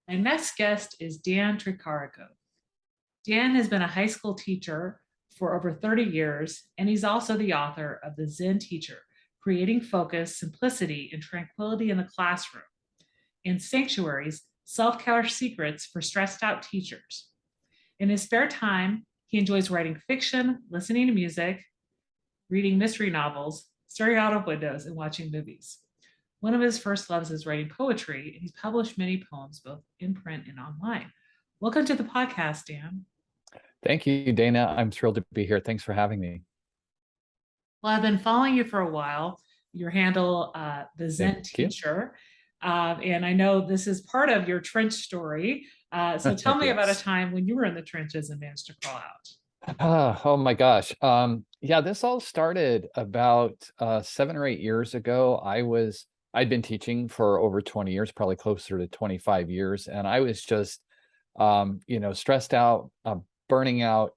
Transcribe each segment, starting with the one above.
My next guest is Dan Tricarico. Dan has been a high school teacher for over 30 years, and he's also the author of the Zen Teacher, Creating Focus, Simplicity, and Tranquility in the Classroom, and Sanctuaries, Self-Care Secrets for Stressed Out Teachers. In his spare time, he enjoys writing fiction, listening to music, reading mystery novels, staring out of windows, and watching movies. One of his first loves is writing poetry, and he's published many poems both in print and online. Welcome to the podcast, Dan. Thank you, Dana. I'm thrilled to be here. Thanks for having me. Well, I've been following you for a while. Your handle, the Thank Zen you. Teacher, and I know this is part of your trench story. So tell me about a Yes. time when you were in the trenches and managed to crawl out. Oh my gosh. Yeah, this all started about 7 or 8 years ago. I'd been teaching for over 20 years, probably closer to 25 years, and I was just stressed out, burning out,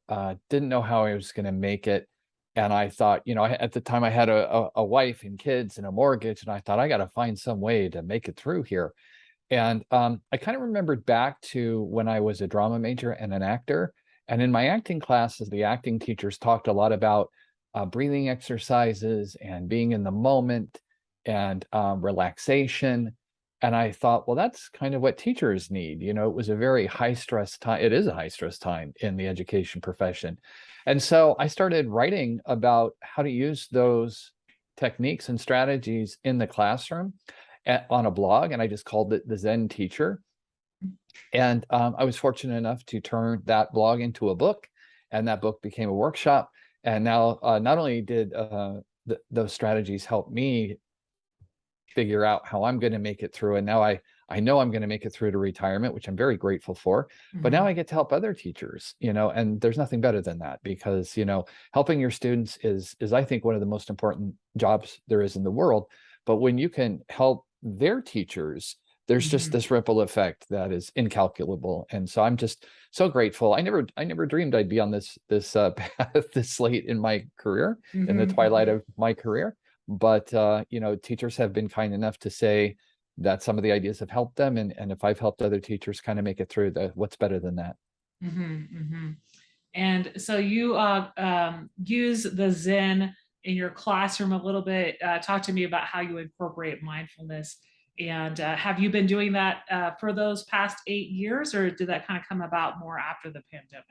didn't know how I was going to make it. And I thought, at the time I had a wife and kids and a mortgage, and I thought I got to find some way to make it through here. And I kind of remembered back to when I was a drama major and an actor. And in my acting classes, the acting teachers talked a lot about breathing exercises and being in the moment and relaxation. And I thought, well, that's kind of what teachers need. It was a very high stress time. It is a high stress time in the education profession. And so I started writing about how to use those techniques and strategies in the classroom on a blog, and I just called it the Zen Teacher. And I was fortunate enough to turn that blog into a book, and that book became a workshop. And now, not only did those strategies help me figure out how I'm going to make it through, and now I know I'm going to make it through to retirement, which I'm very grateful for. But now I get to help other teachers, and there's nothing better than that, because helping your students is I think one of the most important jobs there is in the world. But when you can help their teachers, there's just this ripple effect that is incalculable. And so I'm just so grateful. I never dreamed I'd be on this path this late in my career, in the twilight of my career. But teachers have been kind enough to say that some of the ideas have helped them, and if I've helped other teachers kind of make it through, what's better than that? And so you use the Zen in your classroom a little bit. Talk to me about how you incorporate mindfulness. And have you been doing that for those past 8 years, or did that kind of come about more after the pandemic?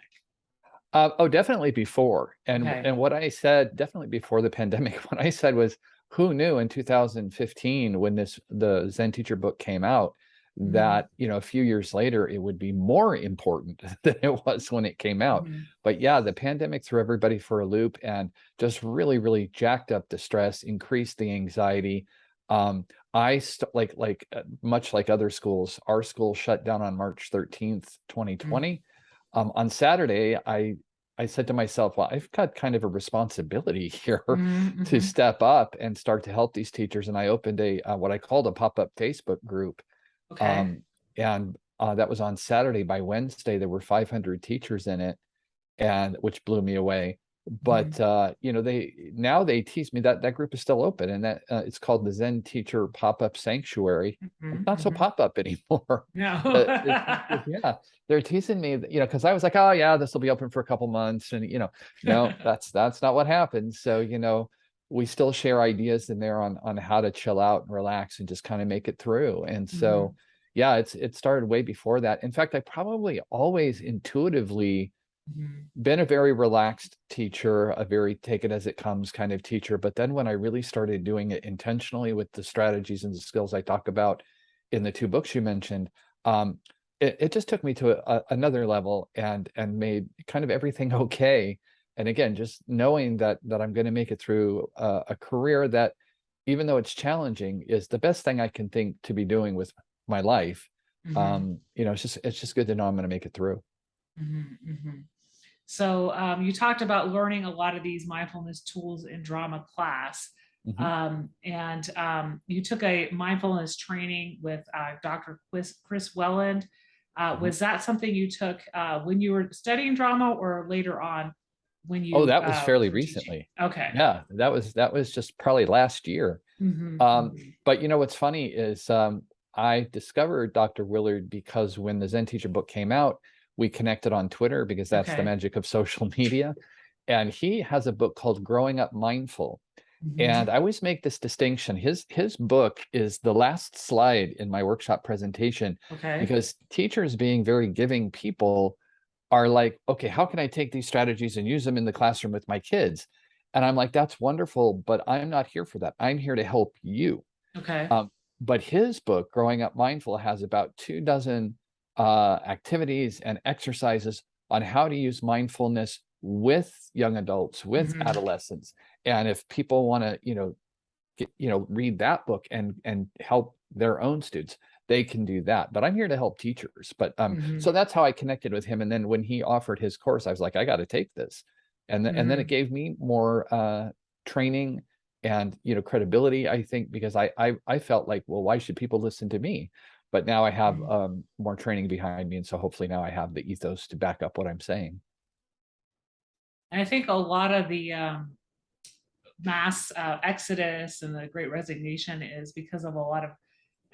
Oh, definitely before. And Okay. and what I said, definitely before the pandemic, what I said was, who knew in 2015, when the Zen Teacher book came out, Mhm. that a few years later it would be more important than it was when it came out. Mhm. But yeah, the pandemic threw everybody for a loop and just really, really jacked up the stress, increased the anxiety. Much like other schools, our school shut down on March 13th, Mhm. 2020. On Saturday, I said to myself, well, I've got kind of a responsibility here Mhm. to Mhm. step up and start to help these teachers. And I opened a what I called a pop-up Facebook group. Okay. And that was on Saturday. By Wednesday, there were 500 teachers in it, and which blew me away. Mhm. But they tease me that that group is still open, and that it's called the Zen Teacher Pop-Up Sanctuary. It's Mhm. not so Mhm. pop-up anymore. No. Yeah, they're teasing me, because I was like, oh yeah, this will be open for a couple months, and no, that's not what happens. So we still share ideas in there on how to chill out and relax and just kind of make it through. And so Mhm. yeah, it started way before that. In fact, I probably always intuitively Mhm. been a very relaxed teacher, a very take it as it comes kind of teacher. But then when I really started doing it intentionally with the strategies and the skills I talk about in the two books you mentioned, um, it just took me to another level and made kind of everything okay. And again, just knowing that I'm going to make it through a career that, even though it's challenging, is the best thing I can think to be doing with my life. Mhm. It's just good to know I'm going to make it through. Mhm. Mhm. So you talked about learning a lot of these mindfulness tools in drama class. Mhm. And you took a mindfulness training with Dr. Chris Welland. Mhm. Was that something you took when you were studying drama or later on when Oh, you that was fairly were teaching? recently. Okay. Yeah, that was just probably last year. Hmm. Um, Hmm. but what's funny is I discovered Dr. Willard because when the Zen Teacher book came out, we connected on Twitter because that's the Okay. magic of social media. And he has a book called Growing Up Mindful. And Mhm. I always make this distinction. His book is the last slide in my workshop presentation, Okay. because teachers, being very giving people, are like, okay, how can I take these strategies and use them in the classroom with my kids? And I'm like, that's wonderful, but I'm not here for that. I'm here to help you. Okay. Um, but his book, Growing Up Mindful, has about 24 activities and exercises on how to use mindfulness with young adults, with Mhm. adolescents. And if people want to, read that book and help their own students, they can do that. But I'm here to help teachers. But Mhm. so that's how I connected with him. And then when he offered his course, I was like, I got to take this. And then it Mhm. gave me more training and credibility, I think, because I felt like, well, why should people listen to me? But now I have Mhm. more training behind me, and so hopefully now I have the ethos to back up what I'm saying. And I think a lot of the mass exodus and the great resignation is because of a lot of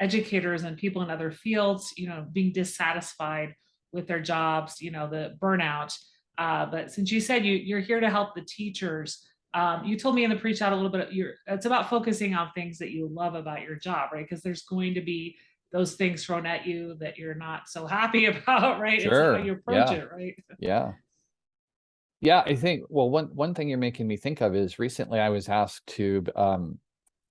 educators and people in other fields, being dissatisfied with their jobs, the burnout. But since you said you're here to help the teachers, you told me in the pre-chat a little bit, it's about focusing on things that you love about your job, right? Because there's going to be those things thrown at you that you're not so happy about, right? It's how you Sure. approach Yeah. it, right? Yeah. Yeah, I think, well, one thing you're making me think of is recently I was asked to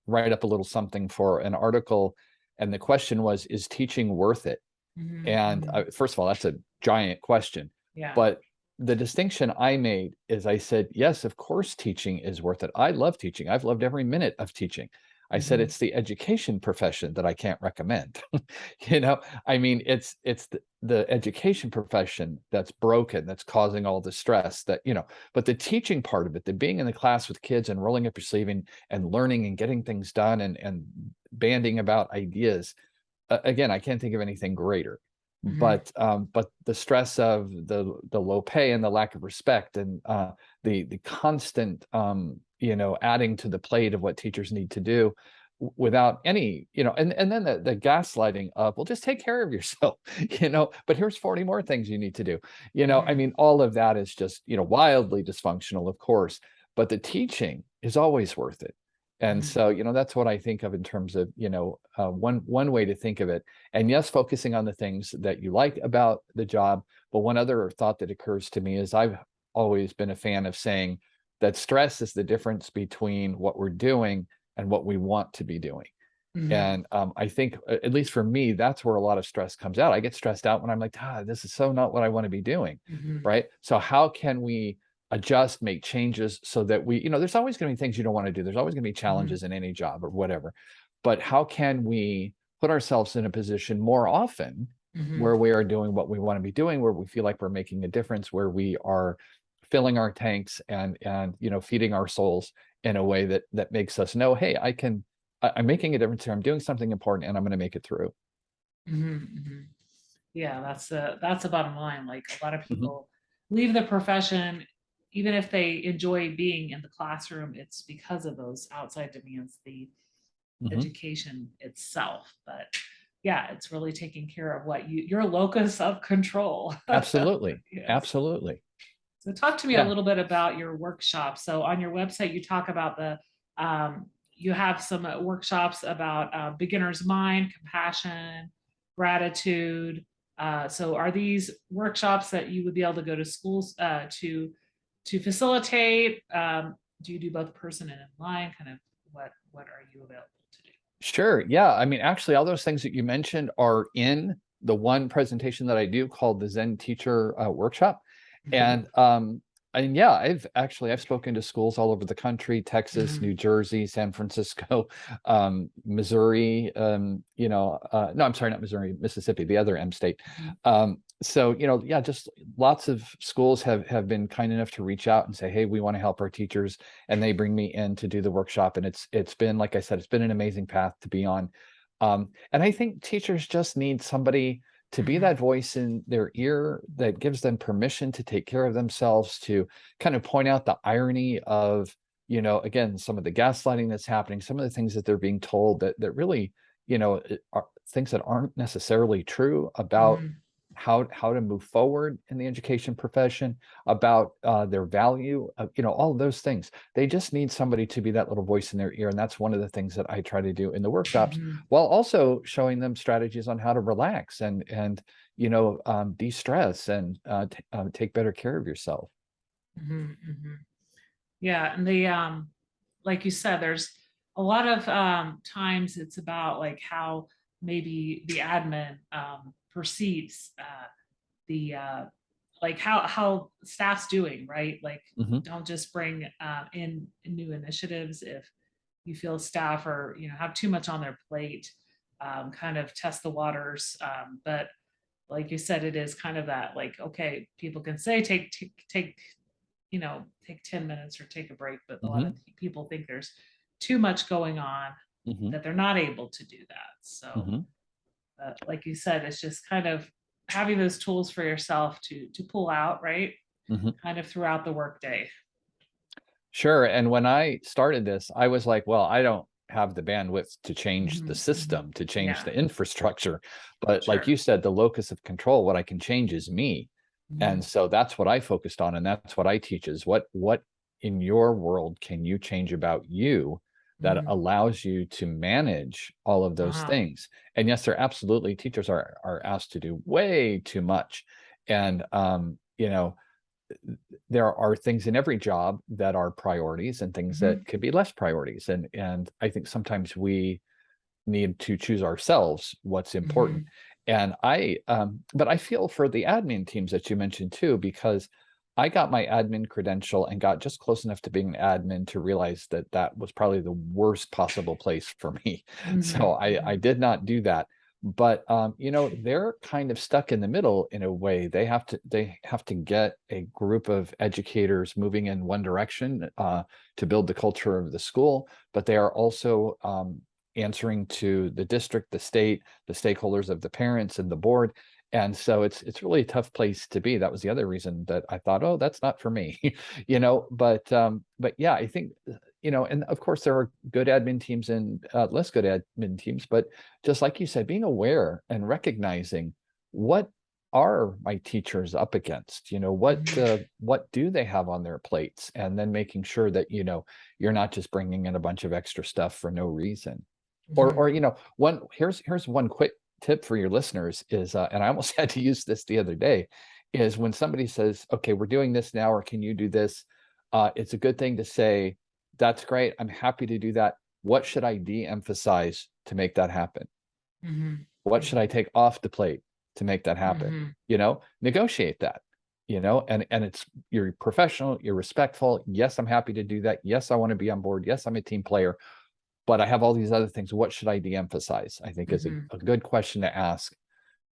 write up a little something for an article, and the question was, is teaching worth it? Mhm, And mhm. first of all, that's a giant question. Yeah. But the distinction I made is I said, yes, of course, teaching is worth it. I love teaching. I've loved every minute of teaching. I said, Mhm, it's the education profession that I can't recommend. I mean, it's the education profession that's broken, that's causing all the stress but the teaching part of it, the being in the class with kids and rolling up your sleeve and learning and getting things done and banding about ideas, again, I can't think of anything greater. mhm, But the stress of the low pay and the lack of respect and the constant adding to the plate of what teachers need to do without any and then the gaslighting of, well, just take care of yourself, but here's 40 more things you need to do. I mhm, mean, all of that is just wildly dysfunctional, of course, but the teaching is always worth it. And mhm, so, that's what I think of in terms of, one way to think of it. And yes, focusing on the things that you like about the job. But one other thought that occurs to me is I've always been a fan of saying that stress is the difference between what we're doing and what we want to be doing. mhm, And I think, at least for me, that's where a lot of stress comes out. I get stressed out when I'm like, this is so not what I want to be doing. mhm, Right. So how can we adjust, make changes so that there's always going to be things you don't want to do. There's always going to be mhm, challenges in any job or whatever. But how can we put ourselves in a position more often mhm, where we are doing what we want to be doing, where we feel like we're making a difference, where we are filling our tanks and feeding our souls in a way that makes us know, hey, I'm making a difference here. I'm doing something important and I'm going to make it through. mhm, mhm. Yeah, that's the bottom line. Like a lot of Mhm, people leave the profession, even if they enjoy being in the classroom, it's because of those outside demands, the mhm. education itself. But yeah, it's really taking care of what your locus of control. Absolutely. Yes. Absolutely. So talk to me a Yeah. little bit about your workshop. So on your website, you talk about you have some workshops about beginner's mind, compassion, gratitude. So are these workshops that you would be able to go to schools to facilitate? Do you do both person and online? Kind of what are you available to do? Sure. Yeah. I mean, actually, all those things that you mentioned are in the one presentation that I do called the Zen Teacher Workshop. Mhm, And yeah, I've spoken to schools all over the country: Texas, mhm, New Jersey, San Francisco, Missouri, no, I'm sorry, not Missouri, Mississippi, the other M state. mhm, So, yeah, just lots of schools have been kind enough to reach out and say, hey, we want to help our teachers, and they bring me in to do the workshop. And it's been, like I said, it's been an amazing path to be on. And I think teachers just need somebody to be mhm, that voice in their ear that gives them permission to take care of themselves, to kind of point out the irony of, again, some of the gaslighting that's happening, some of the things that they're being told that really things that aren't necessarily true about Mhm. how to move forward in the education profession, about their value, all of those things. They just need somebody to be that little voice in their ear. And that's one of the things that I try to do in the workshops, Mhm. while also showing them strategies on how to relax and de-stress and take better care of yourself. Mhm. Mhm. Yeah, and like you said, there's a lot of times it's about like how maybe the admin perceives the like how staff's doing, right? Like, Hmm. don't just bring in new initiatives if you feel staff are, have too much on their plate. Kind of test the waters, but like you said, it is kind of that, like, okay, people can say take 10 minutes or take a break, but a lot of Hmm. people think there's too much going on, Hmm. that they're not able to do that. So Hmm. like you said, it's just kind of having those tools for yourself to pull out, right? Hmm. Kind of throughout the workday. Sure. And when I started this, I was like, well, I don't have the bandwidth to change the Mhm, mhm. system, to change Yeah, the infrastructure. But like sure. you said, the locus of control, what I can change is me. And Mhm, so that's what I focused on. And that's what I teach is what in your world can you change about you that mhm. allows you to manage all of those Uh-huh. things. And yes, they're absolutely, teachers are asked to do way too much. And there are things in every job that are priorities and things that Mhm, could be less priorities. And I think sometimes we need to choose ourselves what's important. mhm, And but I feel for the admin teams that you mentioned too, because I got my admin credential and got just close enough to being an admin to realize that that was probably the worst possible place for me. So mhm, I mhm, did not do that. But they're kind of stuck in the middle in a way. They have to get a group of educators moving in one direction to build the culture of the school, but they are also answering to the district, the state, the stakeholders of the parents and the board. And so it's really a tough place to be. That was the other reason that I thought, oh, that's not for me, but yeah, I think, and of course there are good admin teams and less good admin teams, but just like you said, being aware and recognizing what are my teachers up against, mhm, what do they have on their plates, and then making sure that, you're not just bringing in a bunch of extra stuff for no reason. Or mhm, one here's one quick tip for your listeners is and I almost had to use this the other day, is when somebody says, okay, we're doing this now, or can you do this, it's a good thing to say, that's great, I'm happy to do that, what should I de-emphasize to make that happen? mhm, What should I mhm, take off the plate to make that happen? mhm, Negotiate that, and it's, you're professional, you're respectful. Yes, I'm happy to do that. Yes, I want to be on board. Yes, I'm a team player, but I have all these other things. What should I de-emphasize? I think is mhm, a good question to ask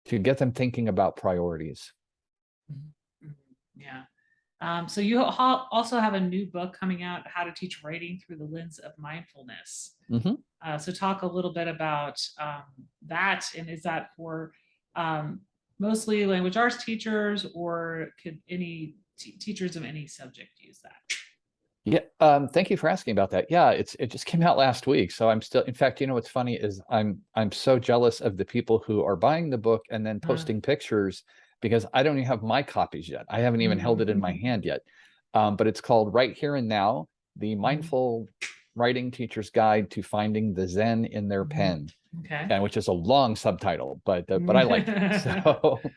to get them thinking about priorities. mhm, mhm. Yeah. So you also have a new book coming out, How to Teach Writing Through the Lens of Mindfulness. Hmm. So talk a little bit about that, and is that for um, mostly language arts teachers, or could any teachers of any subject use that? Yeah, thank you for asking about that. Yeah, it just came out last week, so I'm still. In fact, what's funny is I'm so jealous of the people who are buying the book and then Uh, posting pictures, because I don't even have my copies yet. I haven't even held it in my mhm, hand yet. But it's called Right Here and Now: The mhm, Mindful Writing Teacher's Guide to Finding the Zen in Their mhm. Pen, Okay. and which is a long subtitle, but I like it. So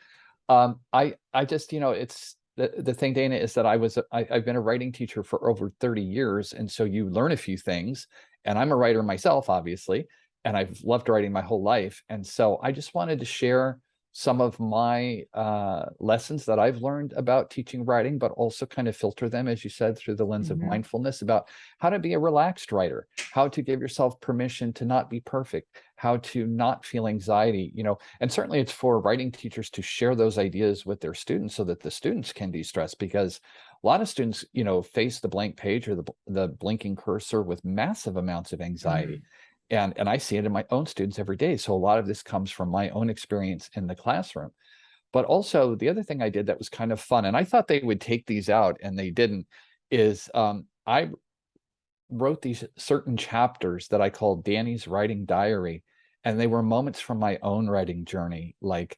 I just, it's the thing, Dana, is that I've been a writing teacher for over 30 years. And so you learn a few things, and I'm a writer myself, obviously, and I've loved writing my whole life. And so I just wanted to share some of my lessons that I've learned about teaching writing, but also kind of filter them, as you said, through the lens of Mhm, mindfulness, about how to be a relaxed writer, how to give yourself permission to not be perfect, how to not feel anxiety, and certainly it's for writing teachers to share those ideas with their students so that the students can de-stress, because a lot of students, face the blank page or the blinking cursor with massive amounts of anxiety. mhm, And I see it in my own students every day. So a lot of this comes from my own experience in the classroom. But also the other thing I did that was kind of fun, and I thought they would take these out and they didn't, is I wrote these certain chapters that I called Danny's writing diary. And they were moments from my own writing journey. Like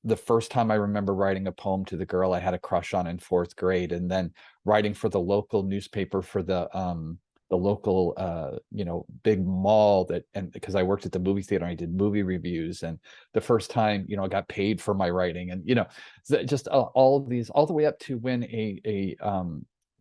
the first time I remember writing a poem to the girl I had a crush on in fourth grade, and then writing for the local newspaper for the local big mall, that, and because I worked at the movie theater, I did movie reviews, and the first time I got paid for my writing, and just all these, all the way up to when a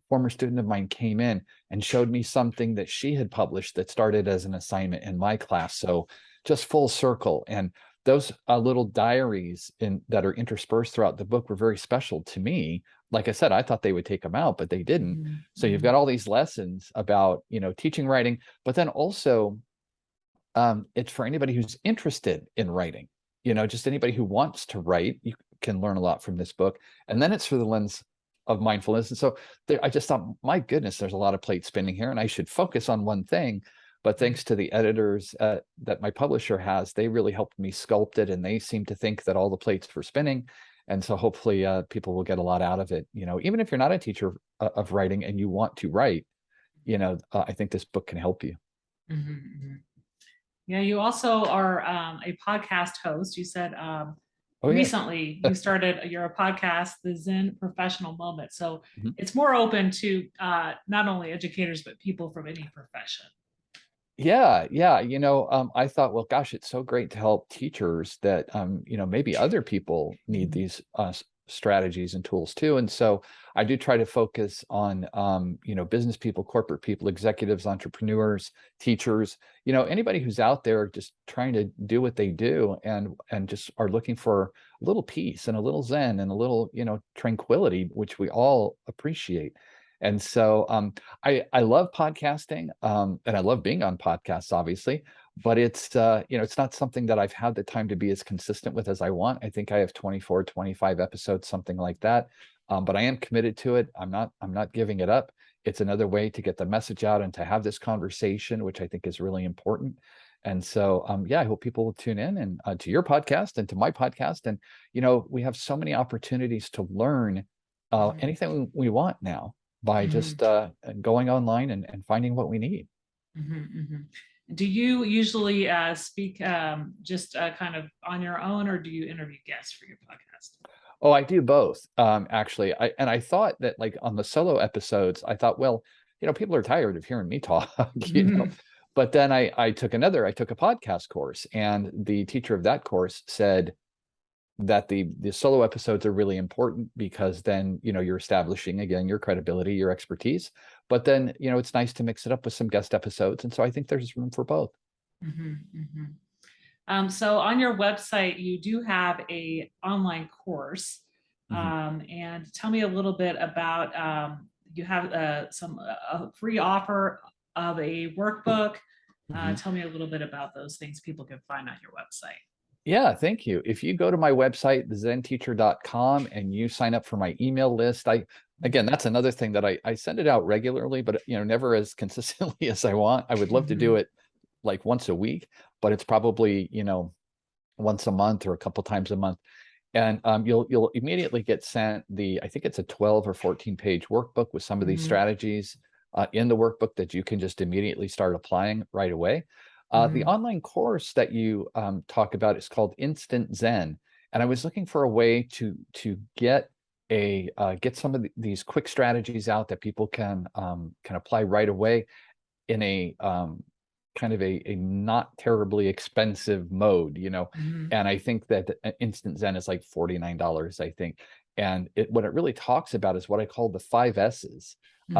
former student of mine came in and showed me something that she had published that started as an assignment in my class. So just full circle. And those little diaries that are interspersed throughout the book were very special to me. Like I said, I thought they would take them out, but they didn't. So you've got all these lessons about, teaching writing, but then also it's for anybody who's interested in writing, just anybody who wants to write, you can learn a lot from this book. And then it's for the lens of mindfulness. And so I just thought, my goodness, there's a lot of plate spinning here, and I should focus on one thing. But thanks to the editors that my publisher has, they really helped me sculpt it, and they seem to think that all the plates were spinning. And so hopefully people will get a lot out of it. Even if you're not a teacher of writing and you want to write, I think this book can help you. Yeah, you also are a podcast host. You said recently you started you're a podcast, the Zen Professional Moment. So it's more open to not only educators, but people from any profession. Yeah. I thought, well, gosh, it's so great to help teachers that maybe other people need these strategies and tools too. And so I do try to focus on business people, corporate people, executives, entrepreneurs, teachers, anybody who's out there just trying to do what they do, and just are looking for a little peace and a little Zen and a little tranquility, which we all appreciate. And so I love podcasting, and I love being on podcasts, obviously, but it's it's not something that I've had the time to be as consistent with as I want. I think I have 24, 25 episodes, something like that. But I am committed to it. I'm not giving it up. It's another way to get the message out and to have this conversation, which I think is really important. And so, I hope people will tune in and to your podcast and to my podcast. And, we have so many opportunities to learn anything we want now by just going online and finding what we need. Do you usually speak just kind of on your own, or do you interview guests for your podcast? Oh, I do both. Actually, I thought that, like, on the solo episodes, I thought, well, people are tired of hearing me talk, but then I took a podcast course, and the teacher of that course said that the solo episodes are really important, because then you're establishing, again, your credibility, your expertise, but then it's nice to mix it up with some guest episodes. And so I think there's room for both. So on your website you do have a online course, and tell me a little bit about you have some a free offer of a workbook. Tell me a little bit about those things people can find on your website. Yeah, thank you. If you go to my website, thezenteacher.com, and you sign up for my email list, again, that's another thing that I send it out regularly, but never as consistently as I want. I would love to do it like once a week, but it's probably, once a month or a couple times a month. And you'll immediately get sent I think it's a 12 or 14-page workbook with some of these strategies in the workbook that you can just immediately start applying right away. The online course that you talk about is called Instant Zen, and I was looking for a way to get some of these quick strategies out that people can apply right away in a kind of a not terribly expensive mode, And I think that Instant Zen is like $49, I think. And what it really talks about is what I call the 5 S's: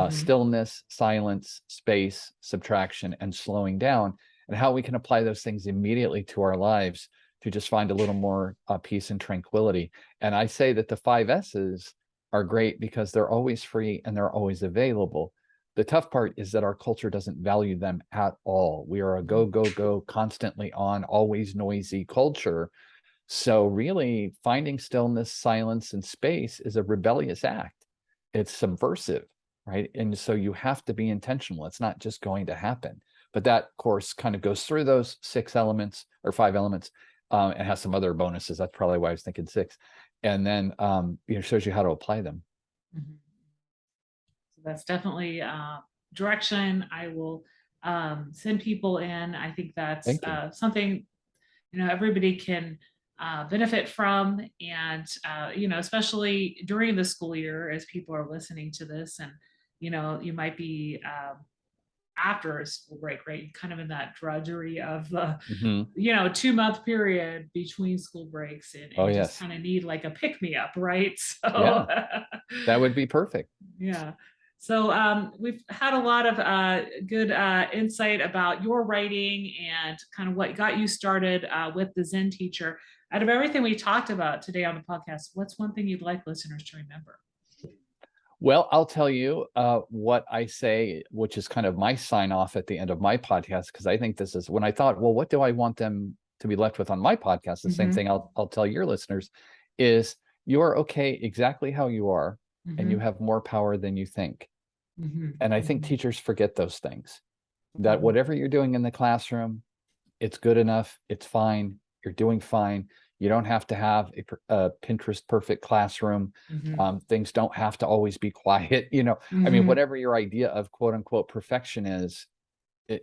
stillness, silence, space, subtraction, and slowing down, and how we can apply those things immediately to our lives to just find a little more peace and tranquility. And I say that the 5 S's are great because they're always free and they're always available. The tough part is that our culture doesn't value them at all. We are a go, go, go, constantly on, always noisy culture. So really, finding stillness, silence, and space is a rebellious act. It's subversive, right? And so you have to be intentional. It's not just going to happen. But that course kind of goes through those 6 elements or 5 elements, and has some other bonuses. That's probably why I was thinking 6. And then shows you how to apply them. So that's definitely direction I will send people in. I think that's Thank you. something, everybody can benefit from. And, especially during the school year, as people are listening to this, and, you might be after a school break, right? Kind of in that drudgery of the, Mhm. 2-month period between school breaks, Oh, and just yes. kind of need like a pick me up, right? So, Yeah, that would be perfect. yeah. So we've had a lot of good insight about your writing and kind of what got you started with the Zen Teacher. Out of everything we talked about today on the podcast, what's one thing you'd like listeners to remember? Well, I'll tell you what I say, which is kind of my sign off at the end of my podcast, because I think this is when I thought, well, what do I want them to be left with on my podcast? The same Mm-hmm. thing I'll tell your listeners is you are okay exactly how you are, and you Mm-hmm. have more power than you think. Mm-hmm. And I think Mm-hmm. teachers forget those things, that Mm-hmm. whatever you're doing in the classroom, it's good enough. It's fine. You're doing fine. You don't have to have a Pinterest perfect classroom. Mm-hmm. Things don't have to always be quiet. I mean, Mm-hmm. whatever your idea of quote unquote perfection is, it,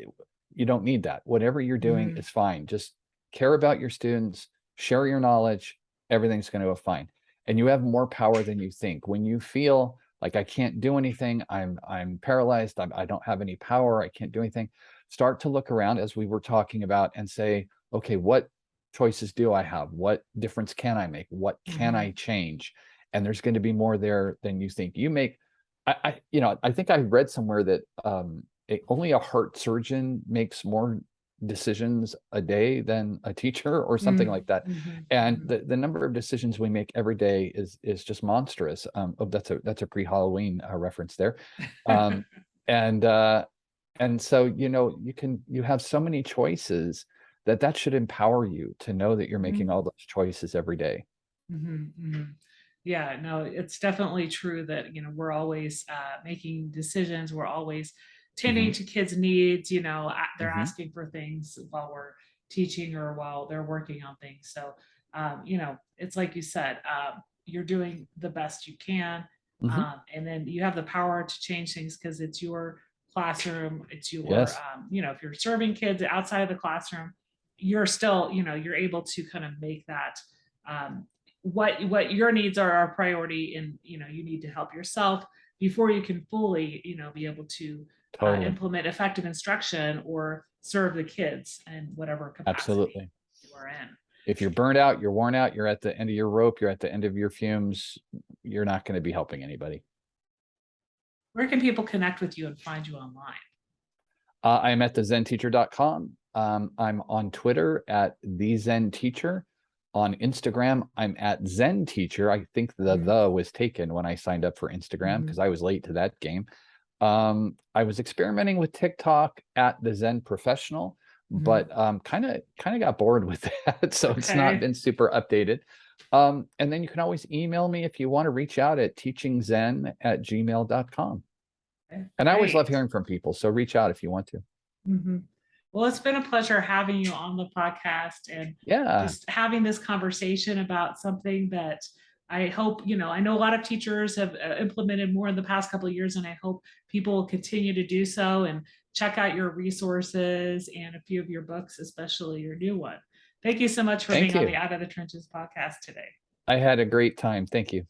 you don't need that. Whatever you're doing Mm-hmm. is fine. Just care about your students, share your knowledge. Everything's going to go fine. And you have more power than you think. When you feel like I can't do anything, I'm paralyzed, I don't have any power, I can't do anything, start to look around as we were talking about and say, okay, what choices do I have? What difference can I make? What can Mm-hmm. I change? And there's going to be more there than you think. You make I think I read somewhere that only a heart surgeon makes more decisions a day than a teacher or something like that. Mm-hmm. And Mm-hmm. the number of decisions we make every day is just monstrous. Oh, that's a pre-Halloween reference there. Um, and and so you have so many choices that should empower you to know that you're making all those choices every day. Mhm, mhm. Yeah, no, it's definitely true that, we're always making decisions. We're always tending Hmm. to kids' needs. They're Hmm. asking for things while we're teaching or while they're working on things. So, it's like you said, you're doing the best you can. Hmm. And then you have the power to change things because it's your classroom. It's your, Yes, if you're serving kids outside of the classroom, you're still, you're able to kind of make that um, what your needs are a priority, and you need to help yourself before you can fully be able to totally. implement effective instruction or serve the kids in whatever capacity Absolutely. you are in. If you're burned out, you're worn out, you're at the end of your rope, you're at the end of your fumes, you're not going to be helping anybody. Where can people connect with you and find you online? I'm at thezenteacher.com. I'm on Twitter at the Zen Teacher. On Instagram, I'm at Zen Teacher. I think Mhm, the was taken when I signed up for Instagram mhm, because I was late to that game. I was experimenting with TikTok at the Zen Professional, mhm. but kind of got bored with that, so it's not Okay. been super updated. And then you can always email me if you want to reach out at teachingzen@gmail.com. Okay, And I always love great. hearing from people, so reach out if you want to. Mhm. Well, it's been a pleasure having you on the podcast and Yeah. just having this conversation about something that I hope, I know a lot of teachers have implemented more in the past couple of years, and I hope people will continue to do so and check out your resources and a few of your books, especially your new one. Thank you so much for Thank being on the you. Out of the Trenches podcast today. I had a great time. Thank you.